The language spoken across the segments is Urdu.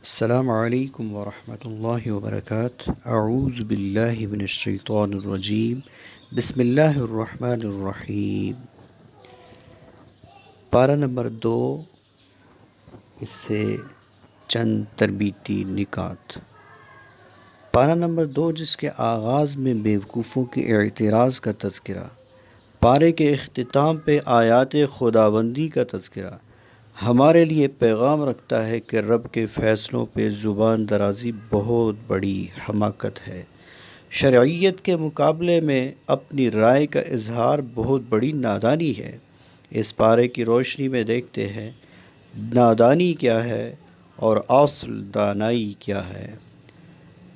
السلام علیکم ورحمۃ اللہ وبرکاتہ، اعوذ باللہ من الشیطان الرجیم، بسم اللہ الرحمن الرحیم۔ پارہ نمبر 2، اس سے چند تربیتی نکات۔ پارہ نمبر 2 جس کے آغاز میں بیوقوفوں کے اعتراض کا تذکرہ، پارے کے اختتام پہ آیات خداوندی کا تذکرہ، ہمارے لیے پیغام رکھتا ہے کہ رب کے فیصلوں پہ زبان درازی بہت بڑی حماقت ہے۔ شرعیت کے مقابلے میں اپنی رائے کا اظہار بہت بڑی نادانی ہے۔ اس پارے کی روشنی میں دیکھتے ہیں نادانی کیا ہے اور اصل دانائی کیا ہے۔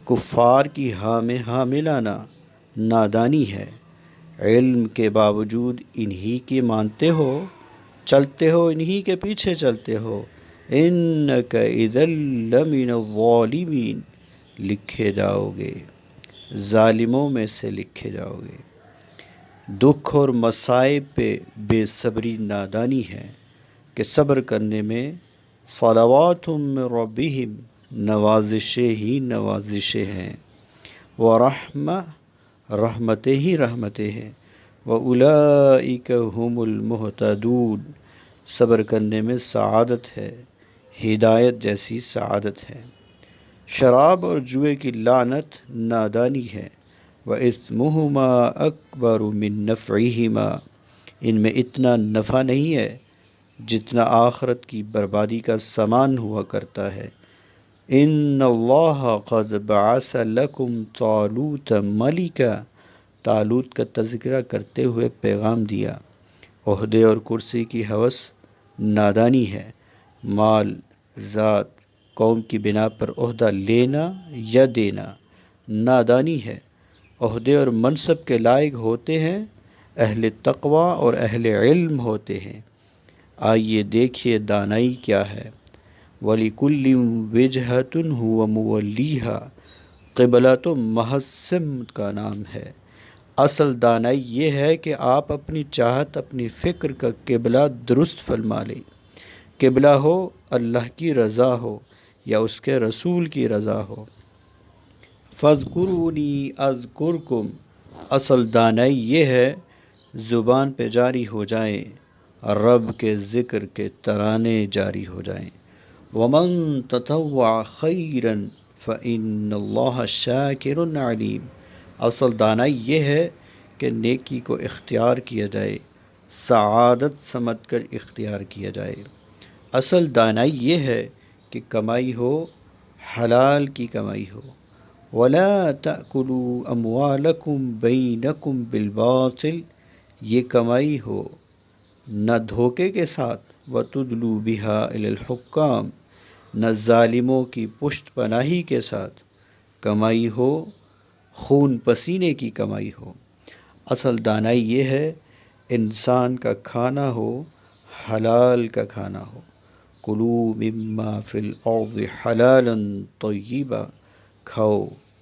کفار کی حاملانہ نادانی ہے، علم کے باوجود انہی کی مانتے ہو، چلتے ہو انہی کے پیچھے چلتے ہو۔ انک اذا لمن الظالمین، لکھے جاؤ گے، ظالموں میں سے لکھے جاؤ گے۔ دکھ اور مصائب پہ بے صبری نادانی ہے کہ صبر کرنے میں صلوات من ربہم، نوازشیں ہی نوازشیں ہیں، ورحمہ، رحمتیں ہی رحمتیں ہیں، وَأُولَئِكَ هُمُ الْمُهْتَدُونَ، صبر کرنے میں سعادت ہے، ہدایت جیسی سعادت ہے۔ شراب اور جوئے کی لعنت نادانی ہے، وَإِثْمُهُمَا أَكْبَرُ مِن نَفْعِهِمَا، ان میں اتنا نفع نہیں ہے جتنا آخرت کی بربادی کا سامان ہوا کرتا ہے۔ ان اللہ قد بعث لکم طالوت ملکا، طالوت کا تذکرہ کرتے ہوئے پیغام دیا۔ عہدے اور کرسی کی ہوس نادانی ہے، مال، ذات، قوم کی بنا پر عہدہ لینا یا دینا نادانی ہے۔ عہدے اور منصب کے لائق ہوتے ہیں اہل تقوی اور اہل علم ہوتے ہیں۔ آئیے دیکھیے دانائی کیا ہے۔ وَلِكُلٍّ وِجْهَةٌ هُوَ مُوَلِّيهَا، قبلہ تو محض سمت کا نام ہے۔ اصل دانائی یہ ہے کہ آپ اپنی چاہت، اپنی فکر کا قبلہ درست فرما لیں۔ قبلہ ہو اللہ کی رضا ہو یا اس کے رسول کی رضا ہو۔ فَاذْكُرُونِي أَذْكُرْكُمْ، اصل دانائی یہ ہے زبان پہ جاری ہو جائیں، رب کے ذکر کے ترانے جاری ہو جائیں۔ وَمَن تَطَوَّعَ خَيْرًا فَإِنَّ اللَّهَ شَاكِرٌ عَلِيمٌ، اصل دانائی یہ ہے کہ نیکی کو اختیار کیا جائے، سعادت سمجھ کر اختیار کیا جائے۔ اصل دانائی یہ ہے کہ کمائی ہو حلال کی کمائی ہو۔ وَلَا تَأْكُلُوا أَمْوَالَكُمْ بَيْنَكُمْ بِالْبَاطِلِ، یہ کمائی ہو نہ دھوکے کے ساتھ، وَتُدْلُوا بِهَا إِلَى الْحُكَّامِ، نہ ظالموں کی پشت پناہی کے ساتھ کمائی ہو، خون پسینے کی کمائی ہو۔ اصل دانائی یہ ہے انسان کا کھانا ہو حلال کا کھانا ہو۔ کلوا مما فی الارض حلالا طیبا، کھاؤ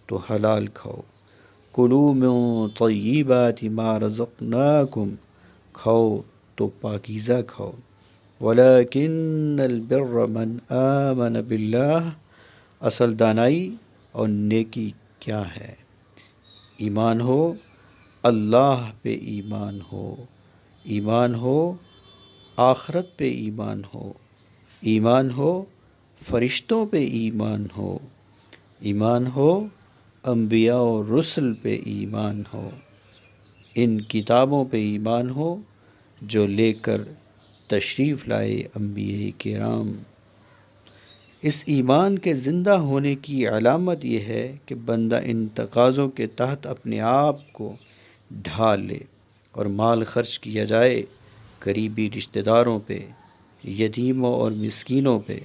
تو حلال کھاؤ۔ کلوا من طیبات ما رزقناکم، کھاؤ تو پاکیزہ کھاؤ۔ ولیکن البر من آمن باللہ، اصل دانائی اور نیکی کیا ہے؟ ایمان ہو اللہ پہ، ایمان ہو، ایمان ہو آخرت پہ، ایمان ہو، ایمان ہو فرشتوں پہ، ایمان ہو، ایمان ہو انبیاء و رسل پہ، ایمان ہو، ان کتابوں پہ ایمان ہو جو لے کر تشریف لائے انبیاء کرام۔ اس ایمان کے زندہ ہونے کی علامت یہ ہے کہ بندہ ان تقاضوں کے تحت اپنے آپ کو ڈھال لے اور مال خرچ کیا جائے قریبی رشتہ داروں پہ، یتیموں اور مسکینوں پہ،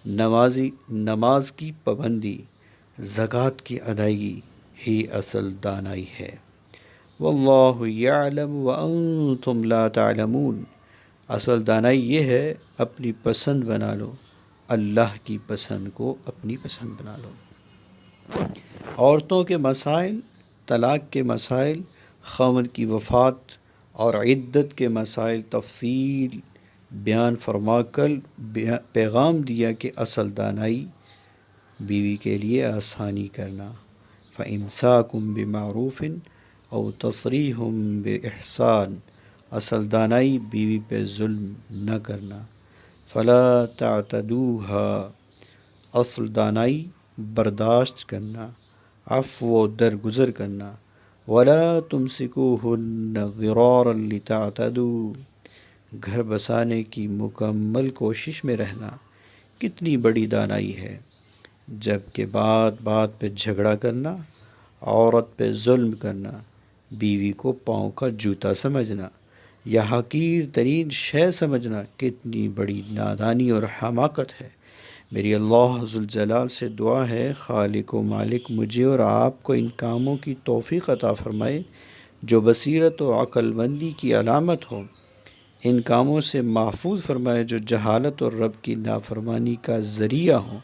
نماز کی پابندی، زکوٰۃ کی ادائیگی ہی اصل دانائی ہے۔ واللہ یعلم وانتم لا تعلمون، اصل دانائی یہ ہے اپنی پسند بنا لو، اللہ کی پسند کو اپنی پسند بنا لو۔ عورتوں کے مسائل، طلاق کے مسائل، خاوند کی وفات اور عدت کے مسائل تفصیل بیان فرما کر پیغام دیا کہ اصل دانائی بیوی کے لیے آسانی کرنا، فَإِمْسَاكٌ بِمَعْرُوفٍ أَوْ تَصْرِيحٌ بِإِحْسَان، اصل دانائی بیوی پہ ظلم نہ کرنا، فَلَا تَعْتَدُوهَا، اصل دانائی برداشت کرنا، عفو و درگزر کرنا، وَلَا تُمْسِكُوهُنَّ ضِرَارًا لِتَعْتَدُوا، گھر بسانے کی مکمل کوشش میں رہنا کتنی بڑی دانائی ہے، جبکہ بات بات پہ جھگڑا کرنا، عورت پہ ظلم کرنا، بیوی کو پاؤں کا جوتا سمجھنا یا حقیر ترین شے سمجھنا کتنی بڑی نادانی اور حماقت ہے۔ میری اللہ ذوالجلال سے دعا ہے خالق و مالک مجھے اور آپ کو ان کاموں کی توفیق عطا فرمائے جو بصیرت و عقل مندی کی علامت ہو، ان کاموں سے محفوظ فرمائے جو جہالت اور رب کی نافرمانی کا ذریعہ ہوں۔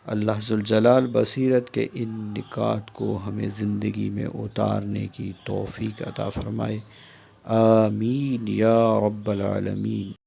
اللہ ذوالجلال بصیرت کے ان نکات کو ہمیں زندگی میں اتارنے کی توفیق عطا فرمائے، آمین یا رب العالمین۔